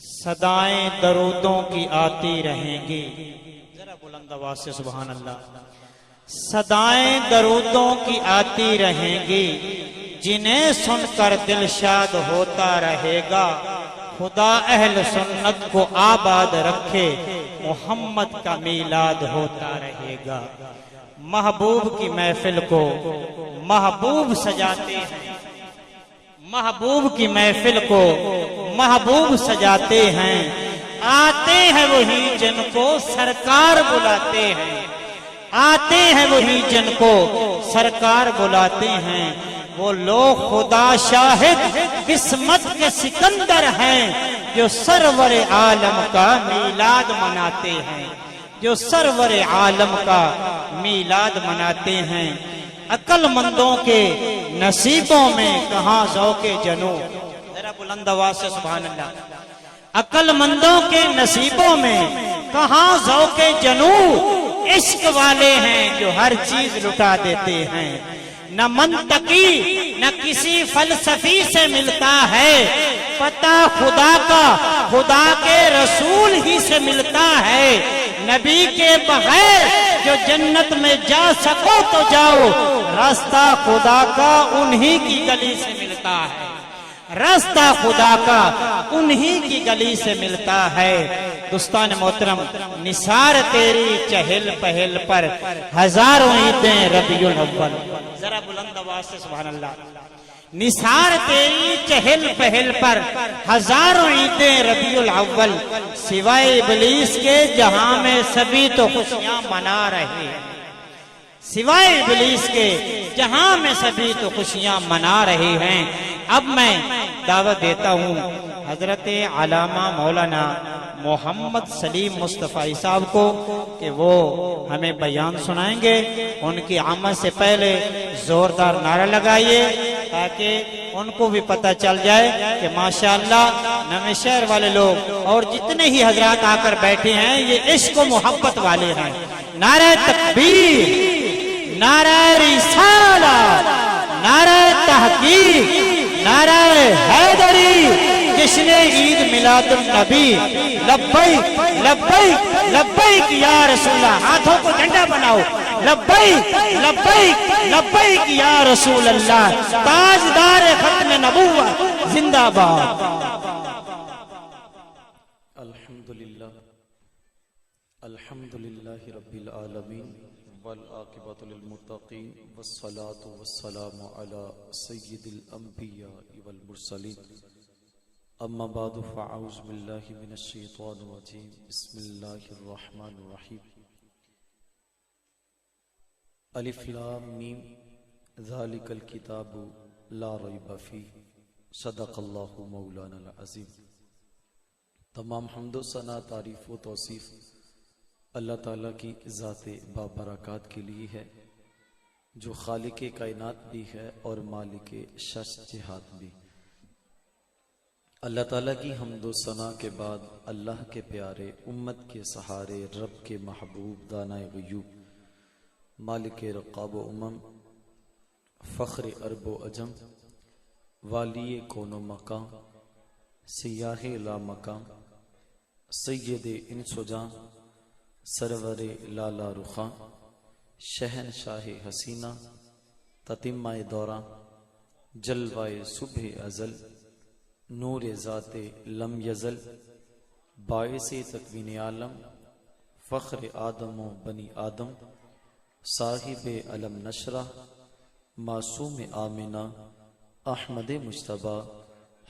सदाएं दरूदों की आती रहेंगी। जरा बुलंद आवाज से सुभान अल्लाह। सदाएं दरूदों की आती रहेंगी, जिन्हें सुनकर दिल शाद होता रहेगा। खुदा अहल सुन्नत को आबाद रखे, मोहम्मद का मीलाद होता रहेगा। महबूब की महफिल को महबूब सजाते हैं, महबूब की महफिल को महबूब सजाते हैं। आते हैं वही जिनको सरकार बुलाते हैं, आते हैं वही जिनको सरकार बुलाते हैं। वो लोग खुदा शाहिद किस्मत के सिकंदर हैं, जो सरवर आलम का मीलाद मनाते हैं, जो सरवर आलम का मीलाद मनाते हैं। अक्लमंदों के नसीबों में कहाँ ज़ौक़े जनू। जरा बुलंद आवाज़ से सुभान अल्लाह। अक्लमंदों के नसीबों में कहाँ ज़ौक़े जनू। इश्क वाले हैं जो हर चीज लुटा देते हैं। न मंतकी न किसी फलसफी से मिलता है, पता खुदा का खुदा के रसूल ही से मिलता है। नबी के बगैर जो जन्नत में जा सको तो जाओ, रास्ता खुदा का उन्हीं की गली से मिलता है, रास्ता खुदा का उन्हीं की गली से मिलता है। दोस्तान मोहतरम, निसार तेरी चहल पहल पर हजारों ईदें रबीउल अव्वल। जरा बुलंद आवाज से सुभान अल्लाह। निसार तेरी चहल पहल पर हजारों ईदें रबीउल अव्वल। सिवाय इब्लीस के जहां में सभी तो खुशियां मना रहे हैं, सिवाय इब्लीस के जहां में सभी तो खुशियां मना रहे हैं। अब मैं दावत देता हूँ हजरत अल्लामा मौलाना मोहम्मद सलीम मुस्तफ़ा साहब को कि वो हमें बयान सुनाएंगे। उनकी आमद से पहले जोरदार नारा लगाइए ताकि उनको भी पता चल जाए कि माशाअल्लाह नवे शहर वाले लोग और जितने ही हजरात आकर बैठे हैं ये इश्क व मोहब्बत वाले हैं। नारा तकबीर, नारा रिसालत, नारा तहकीक, नारा हैदरी। जिसने ईद मिलादुन नबी लब्बैक लब्बैक लब्बैक या रसूला, हाथों को झंडा बनाओ, लब्बैक लब्बैक लब्बैक या रसूल अल्लाह। ताजदार खत्म नबूवत जिंदाबाद। अल्हम्दुलिल्लाह अल्हम्दुलिल्लाहि रब्बिल आलमीन वल आक़िबतु लिल मुत्तक़ीन वस्सलातु वस्सलामु अला सय्यिदिल अंबिया वल मुरसलीन। अम्मा बादु फ़अऊज़ु बिल्लाहि मिनश शैतानिर रजीम। बिस्मिल्लाहिर रहमानिर रहीम। अलिफ लाम मीम ज़ालिकल किताबु ला रैब फ़ीह। सदक़ल्लाहु मौलाना अज़ीम। तमाम हम्द व सना, तारीफ़ व तौसीफ़ अल्लाह ताला की ज़ाते बाबरकत के लिए है, जो खालिक़े कायनात भी है और मालिके शश जिहाद भी। अल्लाह ताला की हम्द व सना के बाद अल्लाह के प्यारे, उम्मत के सहारे, रब के महबूब, दानाए ग़ुयूब, मालिक रक़ाब व उमम, फ़ख्र अरब व अजम, वाली कौनो मकाम, सियाह ला मकाम, सैयद इंस व जान, सरवर लाला रुखा, शहनशाह हसीना, ततिम्माए दौरा, जलवाए सुबह अज़ल, नूर ज़ाते लम यज़ल, बाइसे तकवीन आलम, फ़ख्र आदम व बनी आदम, साहिब अलम नशरा, मासूम आमिना, अहमद मुश्तबा,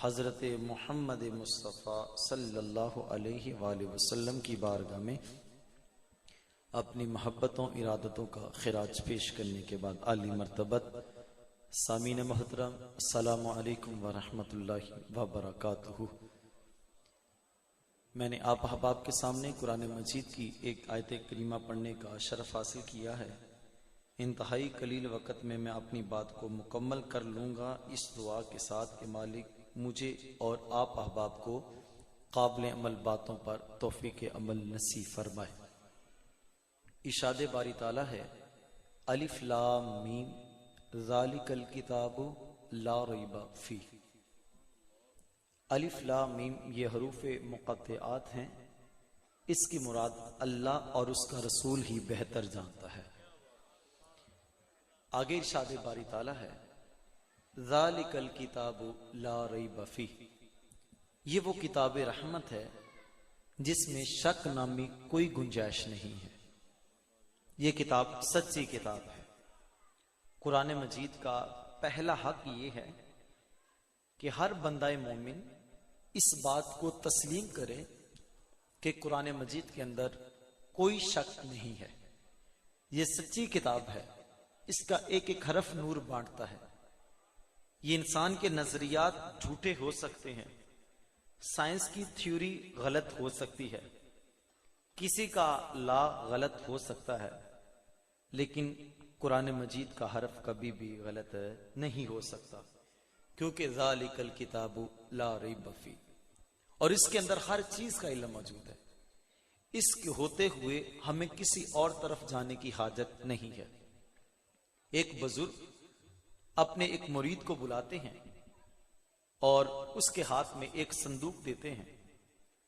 हज़रत मोहम्मद मुस्तफ़ा सल्लल्लाहु अलैहि वसल्लम की बारगाह में अपनी मोहब्बतों इरादतों का खिराज पेश करने के बाद आली मर्तबत सामीन मोहतरम, अस्सलामु अलैकुम व रहमतुल्लाहि व बरकातुहू। मैंने आप अहबाब के सामने कुरान मजीद की एक आयत करीमा पढ़ने का शरफ हासिल किया है। इंतहाई कलील वक़्त में मैं अपनी बात को मुकम्मल कर लूँगा, इस दुआ के साथ कि मालिक मुझे और आप अहबाब को काबिल अमल बातों पर तौफीक अमल नसीब फरमाए। इशादे बारी ताला है, अलिफ लाम मीम ज़ालिकल किताबु ला रैब फ़ीह। अलिफ लाम मीम ये हरूफ मुक़त्तिआत हैं। इसकी मुराद अल्लाह और उसका रसूल ही बेहतर जानता है। आगे इरशाद बारी ताला है, ज़ालिकल किताबु ला रैब फीह, ये वो किताब रहमत है जिसमें शक नामी कोई गुंजाइश नहीं है। ये किताब सच्ची किताब है। कुरान मजीद का पहला हक ये है कि हर बंदाए मोमिन इस बात को तस्लीम करे कि कुरान मजीद के अंदर कोई शक नहीं है। ये सच्ची किताब है। इसका एक एक हरफ नूर बांटता है। ये इंसान के नजरियात झूठे हो सकते हैं, साइंस की थ्योरी गलत हो सकती है, किसी का ला गलत हो सकता है, लेकिन कुरान मजीद का हरफ कभी भी गलत नहीं हो सकता, क्योंकि ज़ालिकल किताबु ला रैब फीह, और इसके अंदर हर चीज का इल्म मौजूद है। इसके होते हुए हमें किसी और तरफ जाने की हाजत नहीं है। एक बुजुर्ग अपने एक मुरीद को बुलाते हैं और उसके हाथ में एक संदूक देते हैं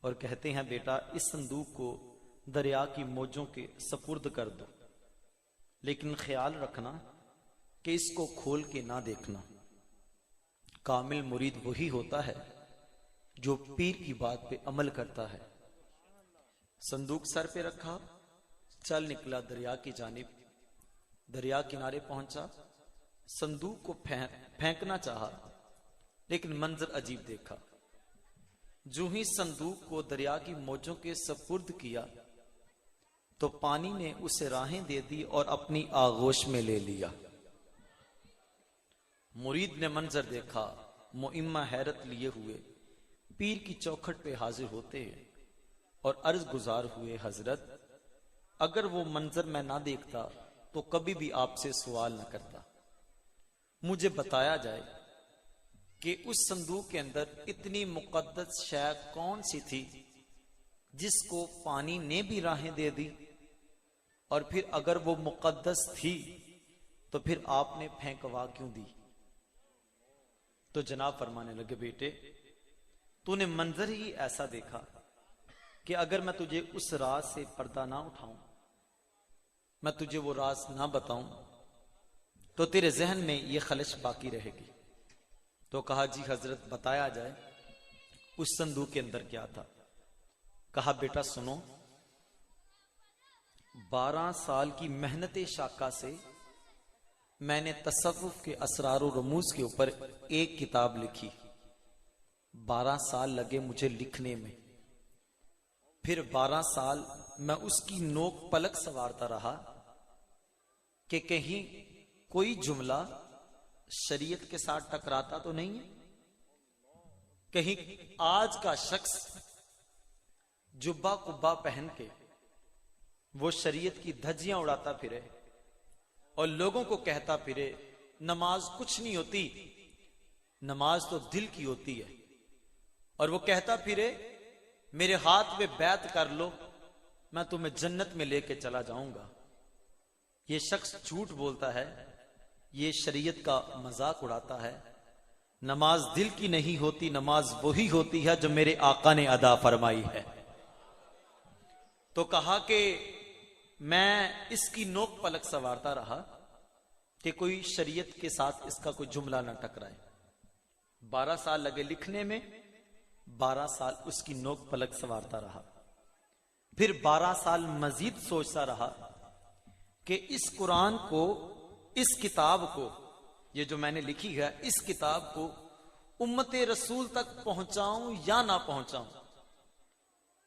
और कहते हैं, बेटा इस संदूक को दरिया की मौजों के सपुर्द कर दो, लेकिन ख्याल रखना कि इसको खोल के ना देखना। कामिल मुरीद वही होता है जो पीर की बात पे अमल करता है। संदूक सर पे रखा, चल निकला दरिया की जानिब। दरिया किनारे पहुंचा, संदूक को फेंकना चाहा, लेकिन मंजर अजीब देखा। जो ही संदूक को दरिया की मौजों के सपुर्द किया तो पानी ने उसे राहें दे दी और अपनी आगोश में ले लिया। मुरीद ने मंजर देखा, मुइम्मा हैरत लिए हुए पीर की चौखट पे हाजिर होते हैं और अर्ज गुजार हुए, हजरत अगर वो मंजर मैं ना देखता तो कभी भी आपसे सवाल न करता। मुझे बताया जाए कि उस संदूक के अंदर इतनी मुकद्दस शय कौन सी थी जिसको पानी ने भी राहें दे दी, और फिर अगर वो मुकद्दस थी तो फिर आपने फेंकवा क्यों दी। तो जनाब फरमाने लगे, बेटे तूने मंजर ही ऐसा देखा कि अगर मैं तुझे उस राज से पर्दा ना उठाऊं, मैं तुझे वो राज ना बताऊं, तो तेरे जहन में ये खलश बाकी रहेगी। तो कहा, जी हजरत बताया जाए उस संदूक के अंदर क्या था। कहा, बेटा सुनो, 12 साल की मेहनत शाका से मैंने तसव्वुफ के असरार और रमूज के ऊपर एक किताब लिखी। 12 साल लगे मुझे लिखने में, फिर 12 साल मैं उसकी नोक पलक संवारता रहा कि कहीं कोई जुमला शरीयत के साथ टकराता तो नहीं है, कहीं आज का शख्स जुब्बा कुब्बा पहन के वो शरीयत की धज्जियां उड़ाता फिरे और लोगों को कहता फिरे नमाज कुछ नहीं होती, नमाज तो दिल की होती है, और वो कहता फिरे मेरे हाथ में बैत कर लो, मैं तुम्हें जन्नत में लेके चला जाऊंगा। ये शख्स झूठ बोलता है, ये शरीयत का मजाक उड़ाता है। नमाज दिल की नहीं होती, नमाज वही होती है जो मेरे आका ने अदा फरमाई है। तो कहा कि मैं इसकी नोक पलक संवारता रहा कि कोई शरीयत के साथ इसका कोई जुमला ना टकराए। 12 साल लगे लिखने में, 12 साल उसकी नोक पलक संवारता रहा। फिर 12 साल मजीद सोचता रहा कि इस कुरान को, इस किताब को, ये जो मैंने लिखी है, इस किताब को उम्मत रसूल तक पहुंचाऊं या ना पहुंचाऊं।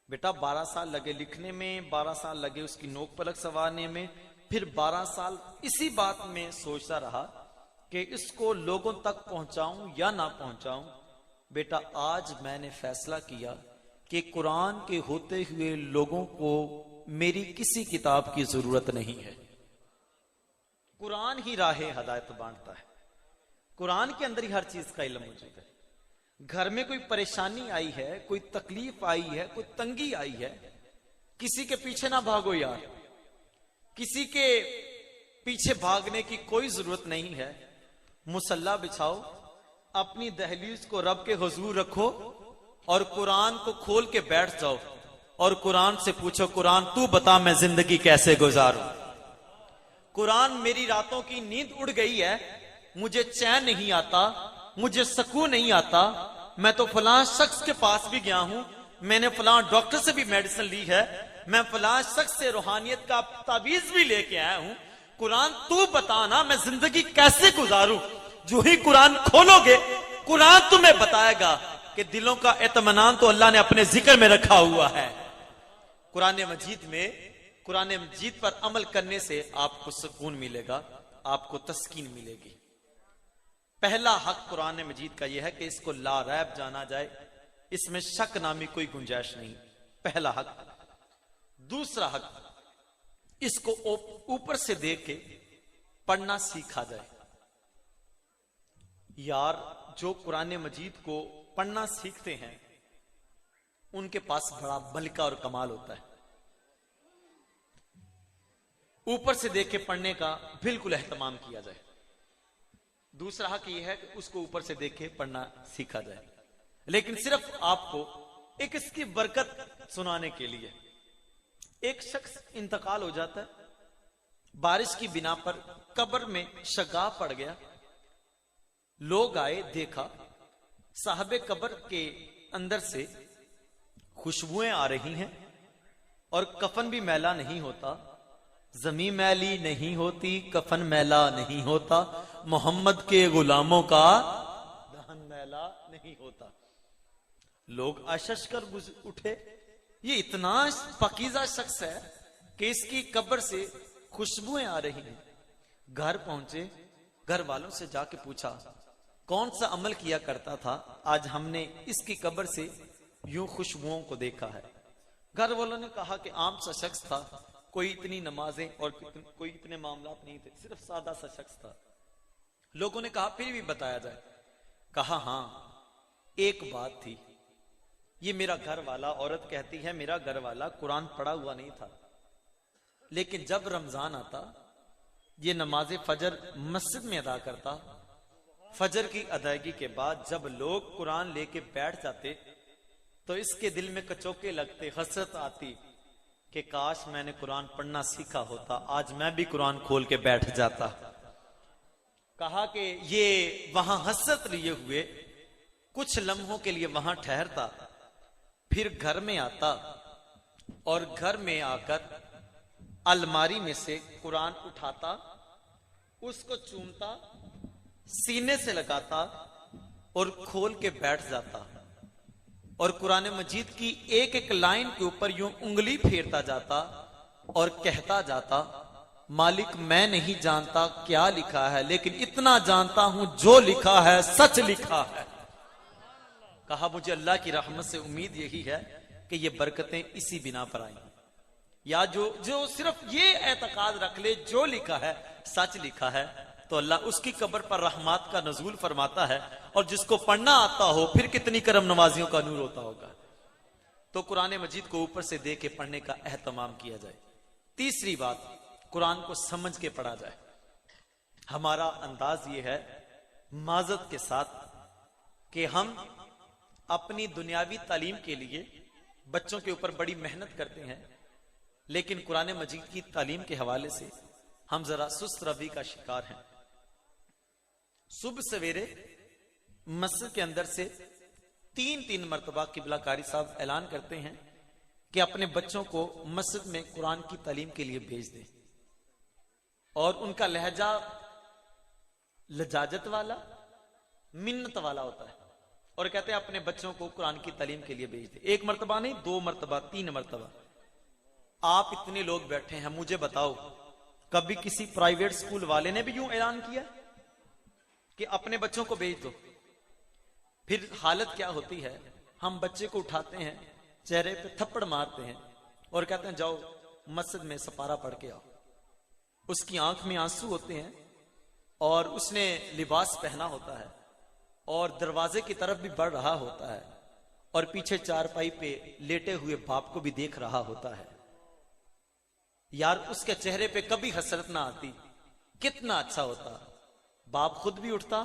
बेटा 12 साल लगे लिखने में, 12 साल लगे उसकी नोक पलक संवारने में, फिर 12 साल इसी बात में सोचता रहा कि इसको लोगों तक पहुंचाऊं या ना पहुंचाऊं। बेटा आज मैंने फैसला किया कि कुरान के होते हुए लोगों को मेरी किसी किताब की जरूरत नहीं है। कुरान ही राहे हदायत बांटता है, कुरान के अंदर ही हर चीज का इल्म मौजूद है। घर में कोई परेशानी आई है, कोई तकलीफ आई है, कोई तंगी आई है, किसी के पीछे ना भागो यार, किसी के पीछे भागने की कोई जरूरत नहीं है। मुसल्ला बिछाओ, अपनी दहलीज को रब के हुजूर रखो और कुरान को खोल के बैठ जाओ और कुरान से पूछो, कुरान तू बता मैं जिंदगी कैसे गुजारूं। कुरान मेरी रातों की नींद उड़ गई है, मुझे चैन नहीं आता, मुझे सुकून नहीं आता, मैं तो फलां शख्स के पास भी गया हूं, मैंने फलां डॉक्टर से भी मेडिसिन ली है, मैं फलां शख्स से रूहानियत का तावीज भी लेके आया हूं, कुरान तू बताना मैं जिंदगी कैसे गुजारूं। जो ही कुरान खोलोगे कुरान तुम्हें बताएगा कि दिलों का इत्मीनान तो अल्लाह ने अपने जिक्र में रखा हुआ है। कुरान मजीद पर अमल करने से आपको सुकून मिलेगा, आपको तस्कीन मिलेगी। पहला हक कुरान मजीद का यह है कि इसको लारैब जाना जाए, इसमें शक नामी कोई गुंजाइश नहीं, पहला हक। दूसरा हक, इसको ऊपर से देख के पढ़ना सीखा जाए। यार जो कुरान मजीद को पढ़ना सीखते हैं उनके पास बड़ा मलिका और कमाल होता है। ऊपर से देख के पढ़ने का बिल्कुल एहतमाम किया जाए। दूसरा हक यह है कि उसको ऊपर से देख के पढ़ना सीखा जाए। लेकिन सिर्फ आपको एक इसकी बरकत सुनाने के लिए, एक शख्स इंतकाल हो जाता है, बारिश की बिना पर कब्र में शगा पड़ गया, लोग आए, देखा साहबे कब्र के अंदर से खुशबुएं आ रही हैं और कफन भी मैला नहीं होता, जमीन मैली नहीं होती, कफन मैला नहीं होता, मोहम्मद के गुलामों का दहन मैला नहीं होता। लोग आशश कर उठे, ये इतना पकीजा शख्स है कि इसकी कब्र से खुशबुएं आ रही हैं। घर पहुंचे, घर वालों से जाके पूछा कौन सा अमल किया करता था, आज हमने इसकी कब्र से यूं खुशबुओं को देखा है। घर वालों ने कहा कि आम सा शख्स था, कोई इतनी नमाजें और कोई इतने मामलात नहीं थे, सिर्फ सादा सा शख्स था। लोगों ने कहा फिर भी बताया जाए। कहा हाँ एक बात थी, ये मेरा घर वाला, औरत कहती है मेरा घर वाला कुरान पढ़ा हुआ नहीं था, लेकिन जब रमजान आता ये नमाज फजर मस्जिद में अदा करता, फजर की अदायगी के बाद जब लोग कुरान लेके बैठ जाते तो इसके दिल में कचौके लगते, हसरत आती कि काश मैंने कुरान पढ़ना सीखा होता, आज मैं भी कुरान खोल के बैठ जाता। कहा कि ये वहां हसरत लिए हुए कुछ लम्हों के लिए वहां ठहरता, फिर घर में आता और घर में आकर अलमारी में से कुरान उठाता, उसको चूमता, सीने से लगाता और खोल के बैठ जाता और कुरान मजीद की एक एक लाइन के ऊपर यूं उंगली फेरता जाता और कहता जाता, मालिक मैं नहीं जानता क्या लिखा है, लेकिन इतना जानता हूं जो लिखा है सच लिखा है। कहा मुझे अल्लाह की रहमत से उम्मीद यही है कि ये बरकतें इसी बिना पर आई, या जो सिर्फ ये एतकाद रख ले जो लिखा है सच लिखा है, तो अल्लाह उसकी कब्र पर रहमत का नजूल फरमाता है। और जिसको पढ़ना आता हो फिर कितनी करम नवाजियों का नूर होता होगा। तो कुरान मजीद को ऊपर से देख के पढ़ने का एहतमाम किया जाए। तीसरी बात, कुरान को समझ के पढ़ा जाए। हमारा अंदाज ये है माजत के साथ कि हम अपनी दुनियावी तालीम के लिए बच्चों के ऊपर बड़ी मेहनत करते हैं, लेकिन कुरान मजीद की तालीम के हवाले से हम जरा सुस्त रवि का शिकार हैं। सुबह सवेरे मस्जिद के अंदर से 3-3 मरतबा किबलाकारी साहब ऐलान करते हैं कि अपने बच्चों को मस्जिद में कुरान की तालीम के लिए भेज दें, और उनका लहजा लजाजत वाला, मिन्नत वाला होता है, और कहते हैं अपने बच्चों को कुरान की तालीम के लिए भेज दें। 1 मरतबा नहीं, 2 मरतबा, 3 मरतबा। आप इतने लोग बैठे हैं, मुझे बताओ कभी किसी प्राइवेट स्कूल वाले ने भी यूं ऐलान किया कि अपने बच्चों को भेज दो? फिर हालत क्या होती है, हम बच्चे को उठाते हैं, चेहरे पे थप्पड़ मारते हैं और कहते हैं जाओ मस्जिद में सपारा पढ़ के आओ। उसकी आंख में आंसू होते हैं और उसने लिबास पहना होता है और दरवाजे की तरफ भी बढ़ रहा होता है और पीछे चारपाई पे लेटे हुए बाप को भी देख रहा होता है। यार उसके चेहरे पे कभी हसरत ना आती, कितना अच्छा होता। बाप खुद भी उठता,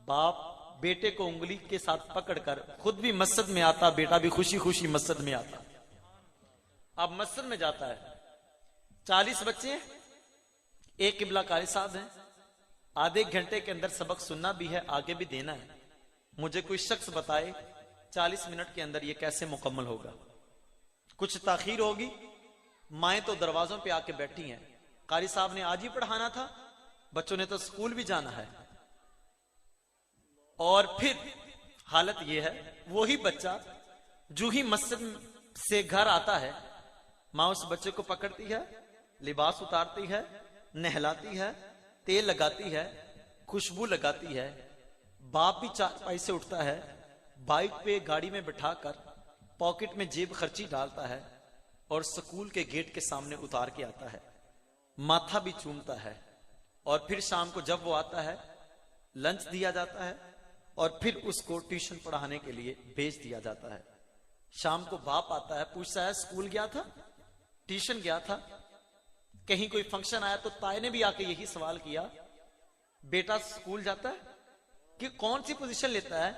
बाप बेटे को उंगली के साथ पकड़कर खुद भी मस्जिद में आता, बेटा भी खुशी खुशी मस्जिद में आता। अब मस्जिद में जाता है, 40 बच्चे हैं, एक किबला कारी साहब हैं, आधे घंटे के अंदर सबक सुनना भी है, आगे भी देना है। मुझे कोई शख्स बताए 40 मिनट के अंदर ये कैसे मुकम्मल होगा? कुछ ताखीर होगी। माएं तो दरवाजों पे आके बैठी हैं, कारी साहब ने आज ही पढ़ाना था, बच्चों ने तो स्कूल भी जाना है। और फिर हालत यह है, वही बच्चा जो ही मस्जिद से घर आता है, मां उस बच्चे को पकड़ती है, लिबास उतारती है, नहलाती है, तेल लगाती है, खुशबू लगाती है। बाप भी चारपाई से उठता है, बाइक पे गाड़ी में बिठाकर पॉकेट में जेब खर्ची डालता है और स्कूल के गेट के सामने उतार के आता है, माथा भी चूमता है। और फिर शाम को जब वो आता है, लंच दिया जाता है और फिर उसको ट्यूशन पढ़ाने के लिए भेज दिया जाता है। शाम को बाप आता है, पूछता है स्कूल गया था, ट्यूशन गया था, कहीं कोई फंक्शन आया? तो ताए ने भी आके यही सवाल किया, बेटा स्कूल जाता है कि कौन सी पोजीशन लेता है,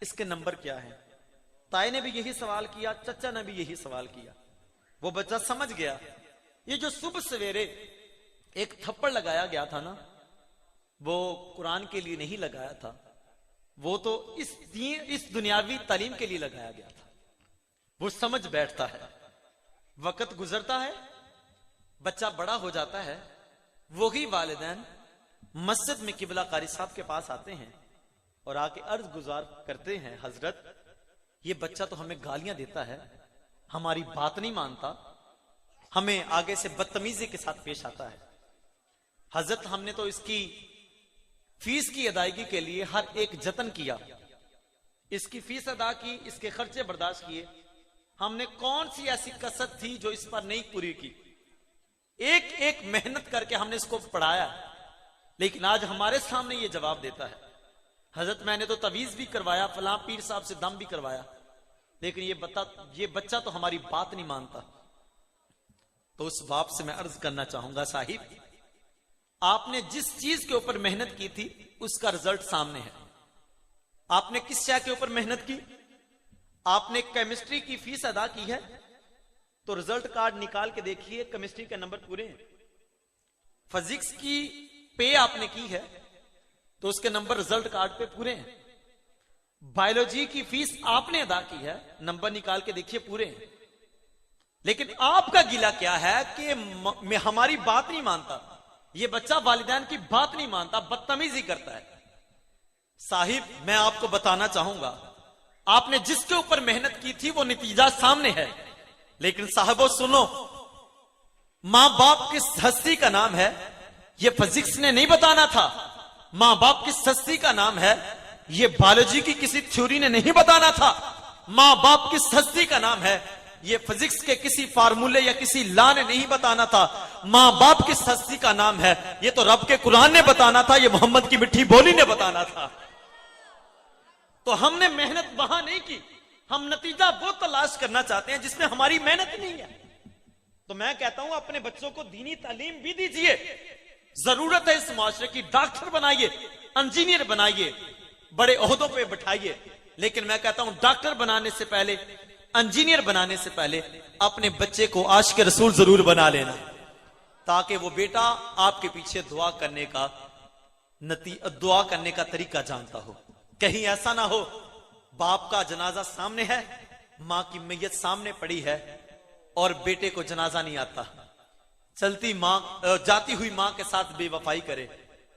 इसके नंबर क्या है? ताए ने भी यही सवाल किया, चचा ने भी यही सवाल किया। वो बच्चा समझ गया, ये जो सुबह सवेरे एक थप्पड़ लगाया गया था ना, वो कुरान के लिए नहीं लगाया था, वो तो इस दुनियावी तालीम के लिए लगाया गया था। वो समझ बैठता है, वक्त गुजरता है, बच्चा बड़ा हो जाता है, वही वालिदैन मस्जिद में किबला कारी साहब के पास आते हैं और आके अर्ज गुजार करते हैं, हजरत ये बच्चा तो हमें गालियां देता है, हमारी बात नहीं मानता, हमें आगे से बदतमीजी के साथ पेश आता है। हजरत हमने तो इसकी फीस की अदायगी के लिए हर एक जतन किया, इसकी फीस अदा की, इसके खर्चे बर्दाश्त किए, हमने कौन सी ऐसी कसरत थी जो इस पर नहीं पूरी की? एक एक मेहनत करके हमने इसको पढ़ाया, लेकिन आज हमारे सामने ये जवाब देता है, हजरत मैंने तो तवीज भी करवाया, फलां पीर साहब से दम भी करवाया, लेकिन ये बच्चा तो हमारी बात नहीं मानता। तो उस बाप से मैं अर्ज करना चाहूंगा, साहिब आपने जिस चीज के ऊपर मेहनत की थी उसका रिजल्ट सामने है। आपने किस शय के ऊपर मेहनत की? आपने केमिस्ट्री की फीस अदा की है, तो रिजल्ट कार्ड निकाल के देखिए, केमिस्ट्री के नंबर पूरे हैं। फिजिक्स की पे आपने की है, तो उसके नंबर रिजल्ट कार्ड पे पूरे हैं। बायोलॉजी की फीस आपने अदा की है, नंबर निकाल के देखिए पूरे हैं। लेकिन आपका गिला क्या है कि हमारी बात नहीं मानता, ये बच्चा वालिदैन की बात नहीं मानता, बदतमीजी करता है। साहिब मैं आपको बताना चाहूंगा, आपने जिसके ऊपर मेहनत की थी वो नतीजा सामने है। लेकिन साहबो सुनो, मां बाप किस हस्ती का नाम है ये फिजिक्स ने नहीं बताना था, मां बाप किस हस्ती का नाम है ये बायोलॉजी की किसी थ्योरी ने नहीं बताना था, मां बाप किस हस्ती का नाम है ये फिजिक्स के किसी फार्मूले या किसी लॉ ने नहीं बताना था। मां बाप किस हस्ती का नाम है ये तो रब के कुरान ने बताना था, ये मोहम्मद की मिठी बोली ने बताना था। तो हमने मेहनत वहां नहीं की, हम नतीजा वो तलाश करना चाहते हैं जिसमें हमारी मेहनत नहीं है। तो मैं कहता हूं अपने बच्चों को दीनी तालीम भी दीजिए, जरूरत है इस मुआशरे की, डॉक्टर बनाइए, इंजीनियर बनाइए, बड़े ओहदों पे बिठाइए, लेकिन मैं कहता हूं डॉक्टर बनाने से पहले, इंजीनियर बनाने से पहले अपने बच्चे को आशिक रसूल जरूर बना लेना, ताकि वो बेटा आपके पीछे दुआ करने का तरीका जानता हो। कहीं ऐसा ना हो बाप का जनाजा सामने है, मां की मैयत सामने पड़ी है और बेटे को जनाजा नहीं आता, जाती हुई मां के साथ बेवफाई करे,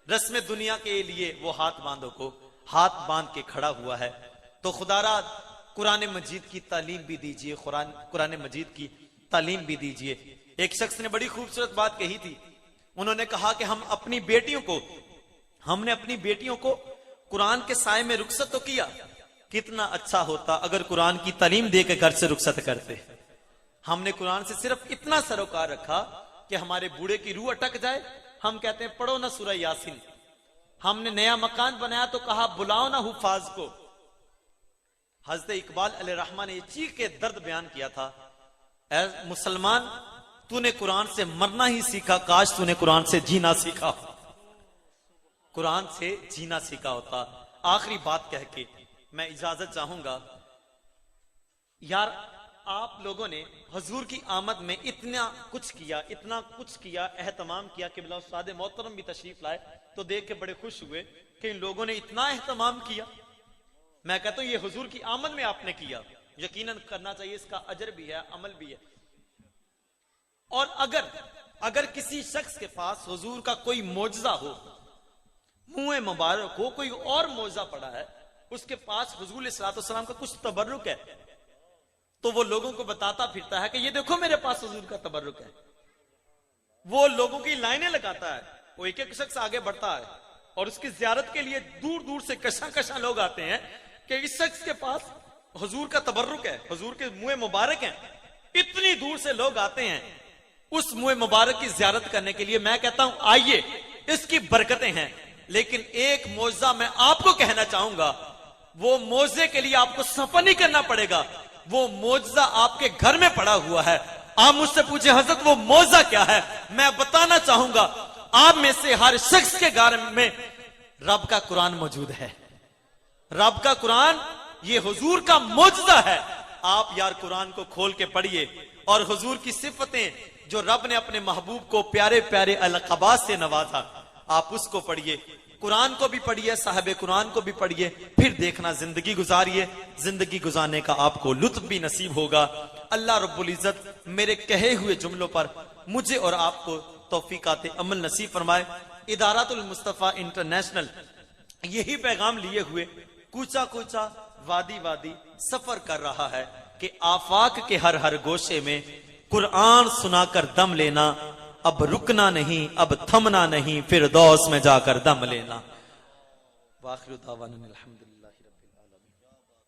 रस्म दुनिया के लिए वो हाथ बांधो को हाथ बांध के खड़ा हुआ है। तो खुदारा कुरान मजीद की तालीम भी दीजिए, कुरान मजीद की तालीम भी दीजिए। एक शख्स ने बड़ी खूबसूरत बात कही थी, उन्होंने कहा कि हमने अपनी बेटियों को कुरान के साए में रुखसत तो किया, कितना अच्छा होता अगर कुरान की तालीम दे के घर से रुखसत करते। हमने कुरान से सिर्फ इतना सरोकार रखा कि हमारे बूढ़े की रूह अटक जाए, हम कहते हैं पढ़ो ना सूरह यासीन। हमने नया मकान बनाया तो कहा बुलाओ ना हुफाज को। हजरत इकबाल अलैहिर्रहमान ने चीख के दर्द बयान किया था, ऐ मुसलमान तूने कुरान से मरना ही सीखा, काश तूने कुरान से जीना सीखा, कुरान से जीना सीखा होता। आखिरी बात कह के मैं इजाजत चाहूंगा। यार आप लोगों ने हजूर की आमद में इतना कुछ किया, एहतमाम किया कि बिला उस्ताद मोहतरम भी तशरीफ लाए तो देख के बड़े खुश हुए कि इन लोगों ने इतना एहतमाम किया। मैं कहता हूं ये हुजूर की आमद में आपने किया, यकीनन करना चाहिए, इसका अजर भी है, अमल भी है। और अगर किसी शख्स के पास हुजूर का कोई मौजजा हो, मुंह मुबारक हो, कोई और मौजजा पड़ा है, उसके पास हुजूर सल्लल्लाहु अलैहि वसल्लम का कुछ तबर्रुक है, तो वो लोगों को बताता फिरता है कि ये देखो मेरे पास हुजूर का तबर्रुक है। वो लोगों की लाइनें लगाता है, वो एक एक शख्स आगे बढ़ता है और उसकी जियारत के लिए दूर दूर से कशा लोग आते हैं कि इस शख्स के पास हुजूर का तबर्रुक है, हुजूर के मुंह मुबारक हैं। इतनी दूर से लोग आते हैं उस मुंह मुबारक की जियारत करने के लिए। मैं कहता हूं आइए, इसकी बरकतें हैं। लेकिन एक मौजज़ा मैं आपको कहना चाहूंगा, वो मौजे के लिए आपको सफर नहीं करना पड़ेगा, वो मौजज़ा आपके घर में पड़ा हुआ है। आप मुझसे पूछे हजरत वो मौजज़ा क्या है, मैं बताना चाहूंगा आप में से हर शख्स के घर में रब का कुरान मौजूद है। रब का कुरान ये हुजूर का मौजज़ा है। आप यार कुरान को खोल के पढ़िए और हुजूर की सिफतें जो रब ने अपने महबूब को प्यारे प्यारे अलक़बात से नवाजा, आप उसको पढ़िए, कुरान को भी पढ़िए, साहिब कुरान को भी पढ़िए, फिर देखना जिंदगी गुजारिए। जिंदगी गुजारने का आपको लुत्फ भी नसीब होगा। अल्लाह रब्बुल इज्जत मेरे कहे हुए जुमलों पर मुझे और आपको तौफीकात अमल नसीब फरमाए। इदारतुल मुस्तफा इंटरनेशनल यही पैगाम लिए हुए कूचा कूचा वादी वादी सफर कर रहा है कि आफाक के हर हर गोशे में कुरान सुनाकर दम लेना, अब रुकना नहीं, अब थमना नहीं, फिर दौस में जाकर दम लेना। वाखिर दावाना अल्हम्दुलिल्लाह।